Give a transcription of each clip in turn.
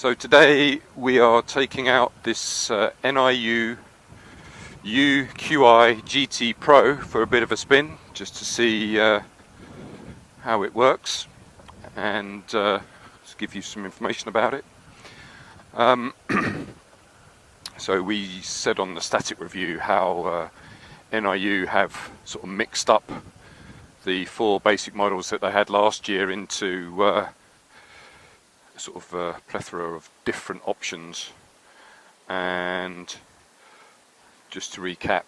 So today we are taking out this Niu UQiGT Pro for a bit of a spin, just to see how it works and to give you some information about it. So we said on the static review how Niu have sort of mixed up the four basic models that they had last year into sort of a plethora of different options. And just to recap,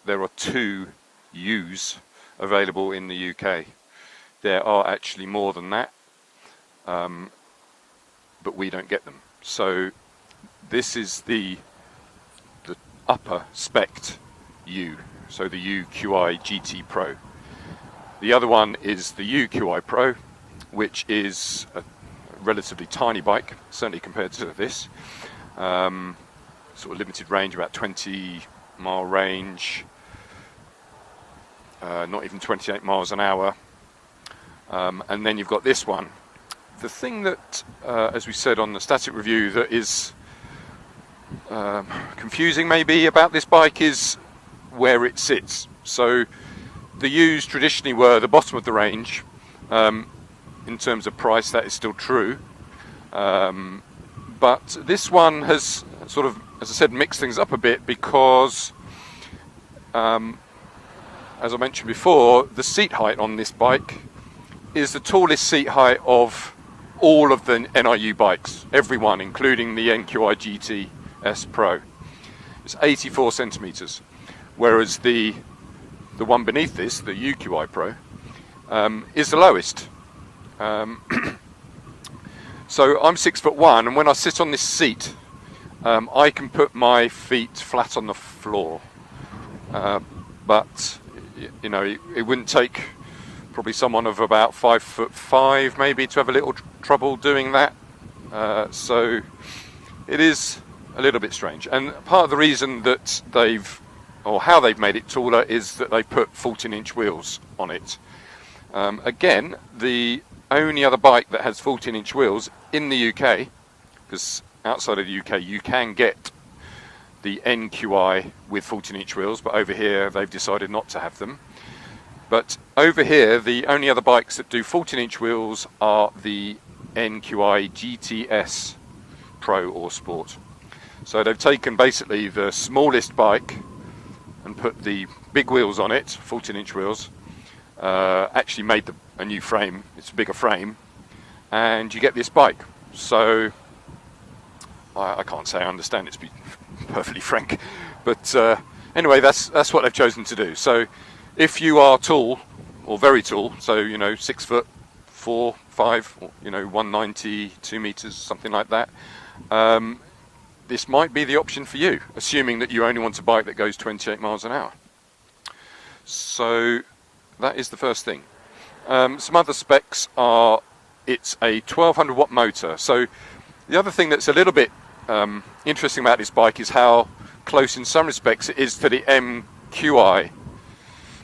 there are two U's available in the UK. There are actually more than that, but we don't get them. So this is the upper spec U, so the UQiGT Pro. The other one is the UQi Pro, which is a relatively tiny bike, certainly compared to this. Sort of limited range, about 20-mile range, not even 28 miles an hour. And then you've got this one. The thing that, as we said on the static review, that is confusing maybe about this bike is where it sits. So the U's traditionally were the bottom of the range. In terms of price, that is still true. But this one has sort of, as I said, mixed things up a bit because, as I mentioned before, the seat height on this bike is the tallest seat height of all of the Niu bikes, every one, including the UQiGT S Pro. It's 84 centimeters, whereas the one beneath this, the UQi Pro, is the lowest. So I'm 6'1", and when I sit on this seat, I can put my feet flat on the floor. But you know, it wouldn't take probably someone of about 5'5" maybe to have a little trouble doing that. So it is a little bit strange. And part of the reason that how they've made it taller is that they put 14-inch wheels on it. Again, the only other bike that has 14-inch wheels in the UK, because outside of the UK you can get the NQi with 14-inch wheels, but over here they've decided not to have them. But over here, the only other bikes that do 14-inch wheels are the NQiGT Pro or Sport. So they've taken basically the smallest bike and put the big wheels on it, 14-inch wheels, actually made a new frame. It's a bigger frame, and you get this bike. So I can't say I understand it, to be perfectly frank, but anyway, that's what they've chosen to do. So if you are tall or very tall, so 6'4", 5", or, 190, 2 meters, something like that, this might be the option for you, assuming that you only want a bike that goes 28 miles an hour. So that is the first thing. Some other specs are, it's a 1200 watt motor. So the other thing that's a little bit interesting about this bike is how close in some respects it is to the MQi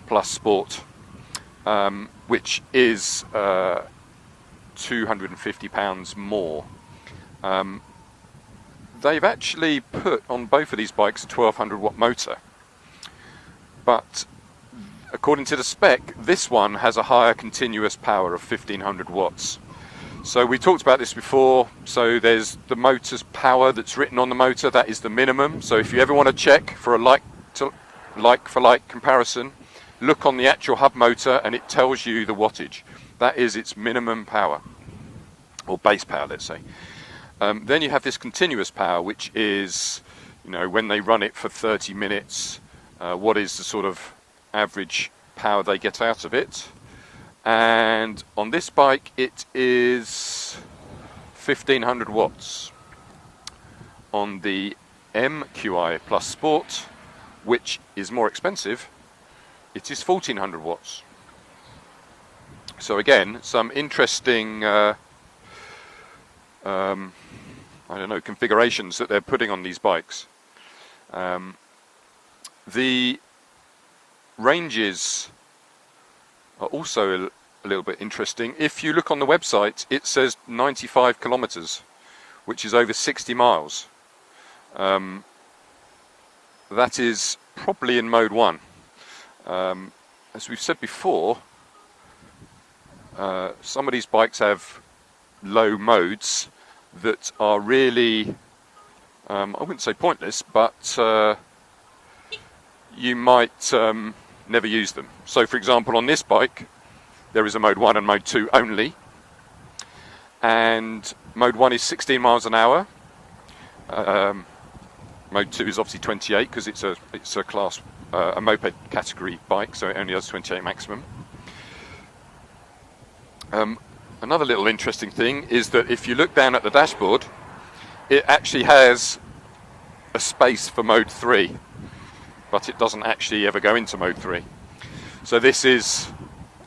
Plus Sport, which is 250 pounds more. They've actually put on both of these bikes a 1200 watt motor, but according to the spec, this one has a higher continuous power of 1500 watts. So we talked about this before. So there's the motor's power that's written on the motor. That is the minimum. So if you ever want to check for a like for like comparison, look on the actual hub motor and it tells you the wattage. That is its minimum power, or base power, let's say. Then you have this continuous power, which is, when they run it for 30 minutes, what is the sort of average power they get out of it. And on this bike it is 1500 watts. On the MQi Plus Sport, which is more expensive, it is 1400 watts. So again, some interesting configurations that they're putting on these bikes. The ranges are also a little bit interesting. If you look on the website, it says 95 kilometers, which is over 60 miles. That is probably in mode 1. As we've said before, some of these bikes have low modes that are really, I wouldn't say pointless, but you might never use them. So for example, on this bike there is a mode 1 and mode 2 only, and mode 1 is 16 miles an hour. Mode 2 is obviously 28 because it's a class, a moped category bike, so it only does 28 maximum. Another little interesting thing is that if you look down at the dashboard, it actually has a space for mode 3, but it doesn't actually ever go into mode 3. So this is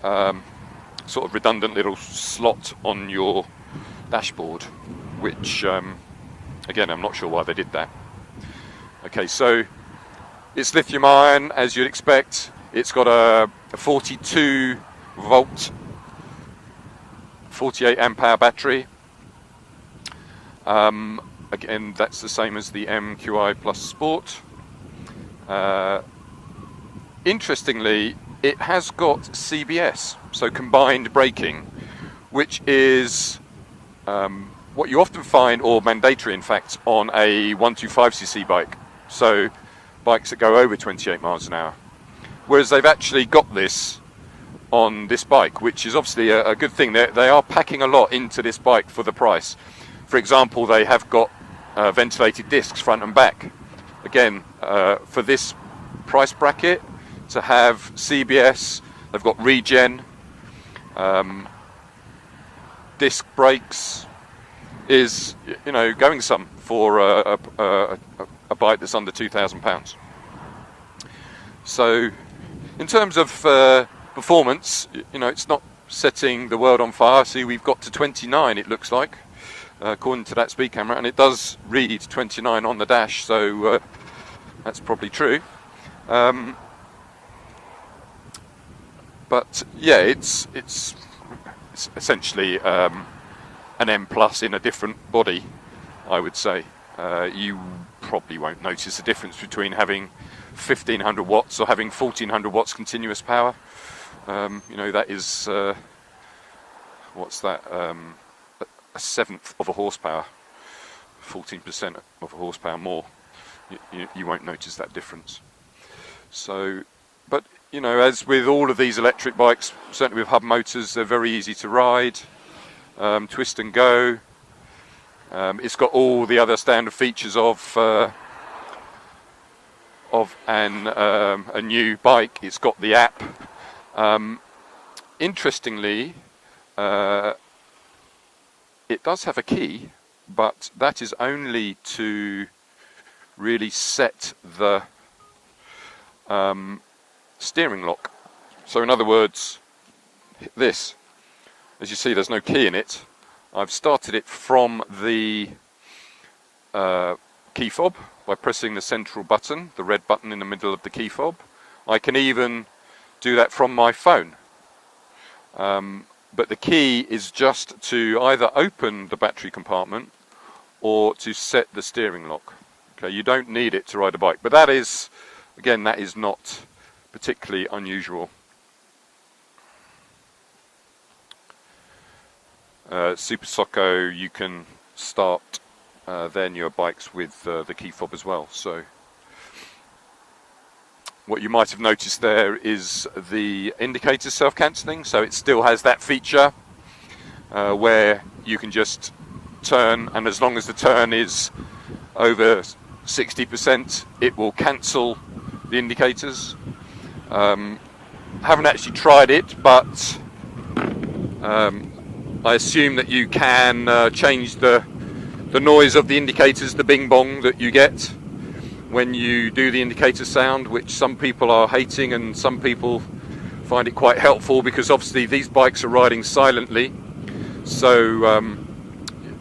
sort of redundant little slot on your dashboard, which again, I'm not sure why they did that. Okay, so it's lithium ion, as you'd expect. It's got a 42 volt 48 amp hour battery. Again, that's the same as the MQi Plus Sport. Interestingly, it has got CBS, so combined braking, which is what you often find, or mandatory in fact, on a 125cc bike, so bikes that go over 28 miles an hour. Whereas they've actually got this on this bike, which is obviously a good thing. They are packing a lot into this bike for the price. For example, they have got ventilated discs front and back. Again, for this price bracket, to have CBS, they've got regen, disc brakes, is, you know, going some for a bike that's under £2,000. So in terms of performance, you know, it's not setting the world on fire. See, we've got to 29, it looks like, according to that speed camera, and it does read 29 on the dash, so that's probably true. But yeah, it's essentially an M Plus in a different body, I would say. You probably won't notice the difference between having 1500 watts or having 1400 watts continuous power. You know, that is, what's that, a seventh of a horsepower, 14% of a horsepower more. You won't notice that difference. So, but you know, as with all of these electric bikes, certainly with hub motors, they're very easy to ride, twist and go. It's got all the other standard features of a new bike. It's got the app. Interestingly, it does have a key, but that is only to really set the steering lock. So in other words, this, as you see, there's no key in it. I've started it from the key fob by pressing the central button, the red button in the middle of the key fob. I can even do that from my phone. But the key is just to either open the battery compartment or to set the steering lock. Okay, you don't need it to ride a bike, but that is, again, that is not particularly unusual. Super Socko, you can start their newer bikes with the key fob as well. So what you might have noticed there is the indicator self-cancelling, so it still has that feature where you can just turn, and as long as the turn is over 60%, it will cancel the indicators. Haven't actually tried it, but I assume that you can change the noise of the indicators, the bing bong that you get when you do the indicator sound, which some people are hating and some people find it quite helpful, because obviously these bikes are riding silently, so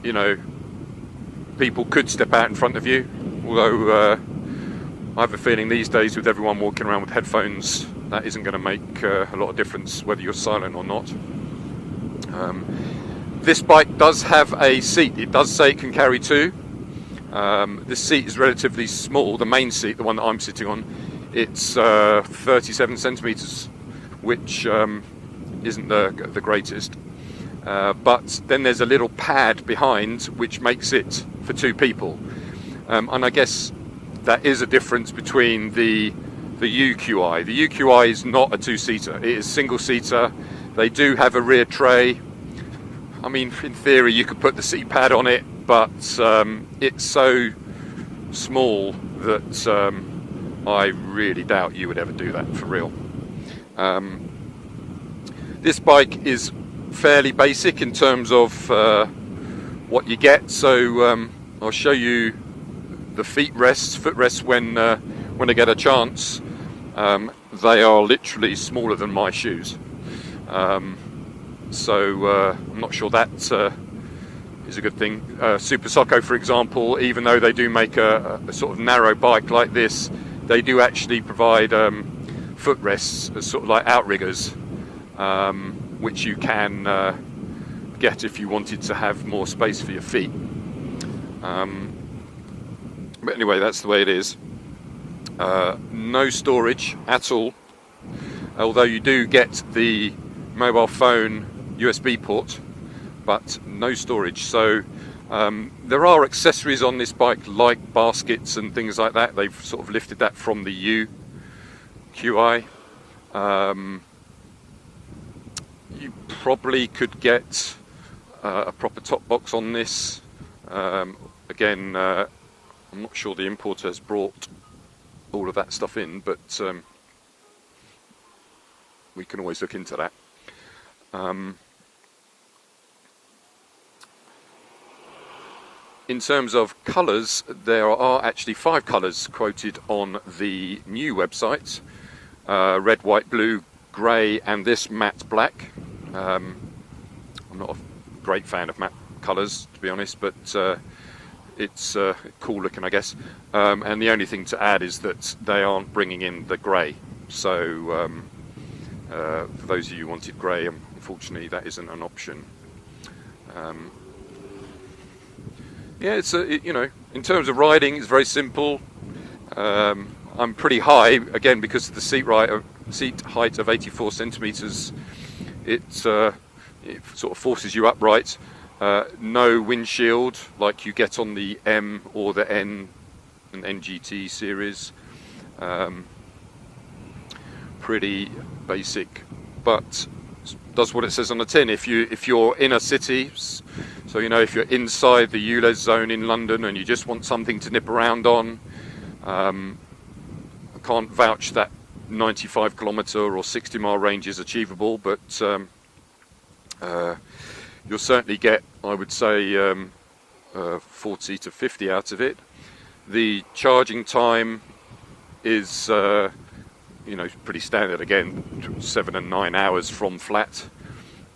you know, people could step out in front of you, although I have a feeling these days with everyone walking around with headphones, that isn't going to make a lot of difference whether you're silent or not. This bike does have a seat. It does say it can carry two. This seat is relatively small. The main seat, the one that I'm sitting on, it's 37 centimeters, which isn't the greatest. But then there's a little pad behind which makes it for two people. And I guess that is a difference between the UQi. The UQi is not a two-seater. It is single-seater. They do have a rear tray. I mean, in theory, you could put the seat pad on it, but it's so small that I really doubt you would ever do that for real. This bike is fairly basic in terms of what you get. So I'll show you the footrests when I get a chance. They are literally smaller than my shoes. So I'm not sure that is a good thing. Super Socko, for example, even though they do make a sort of narrow bike like this, they do actually provide footrests, sort of like outriggers, which you can get if you wanted to have more space for your feet. But anyway, that's the way it is. No storage at all, although you do get the mobile phone USB port, but no storage. So there are accessories on this bike like baskets and things like that. They've sort of lifted that from the UQi. You probably could get a proper top box on this. Again, I'm not sure the importer has brought all of that stuff in, but we can always look into that. In terms of colours, there are actually 5 colours quoted on the Niu website: red, white, blue, grey, and this matte black. I'm not a great fan of matte colours, to be honest, but it's cool looking, I guess. And the only thing to add is that they aren't bringing in the grey. So for those of you who wanted grey, unfortunately that isn't an option. Yeah, it's you know, in terms of riding, it's very simple. I'm pretty high, again, because of the seat height of 84 centimeters. It sort of forces you upright. No windshield like you get on the M or the N and NGT series. Pretty basic, but does what it says on the tin. If you're in a city, so you know, if you're inside the ULEZ zone in London and you just want something to nip around on, I can't vouch that 95 kilometer or 60 mile range is achievable, but you'll certainly get, I would say, 40 to 50 out of it. The charging time is you know, pretty standard, again, 7 and 9 hours from flat.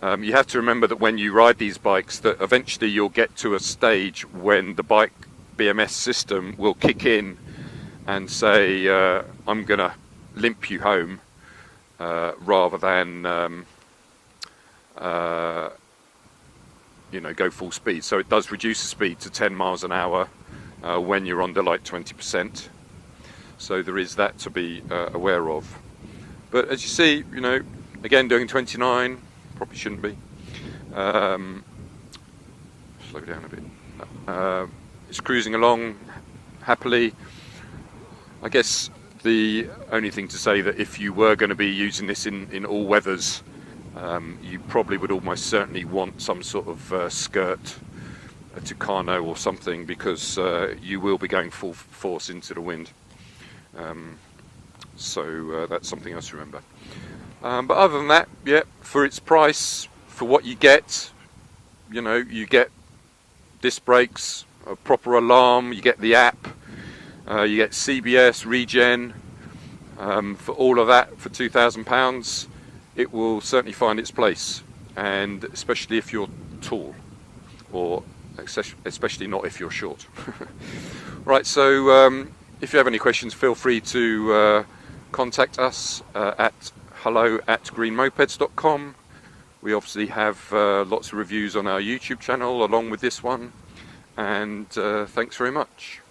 You have to remember that when you ride these bikes, that eventually you'll get to a stage when the bike BMS system will kick in and say, I'm going to limp you home, rather than you know, go full speed. So it does reduce the speed to 10 miles an hour when you're under like 20%. So there is that to be aware of. But as you see, you know, again, doing 29, probably shouldn't be. Slow down a bit. It's cruising along happily. I guess the only thing to say that if you were going to be using this in all weathers, you probably would almost certainly want some sort of skirt, a Tucano or something, because you will be going full force into the wind. So that's something else to remember. But other than that, yeah, for its price, for what you get, you know, you get disc brakes, a proper alarm, you get the app, you get CBS, regen. For all of that, for £2,000, it will certainly find its place, and especially if you're tall, or especially not if you're short. Right, so if you have any questions, feel free to contact us at hello@greenmopeds.com, We obviously have lots of reviews on our YouTube channel along with this one, and thanks very much.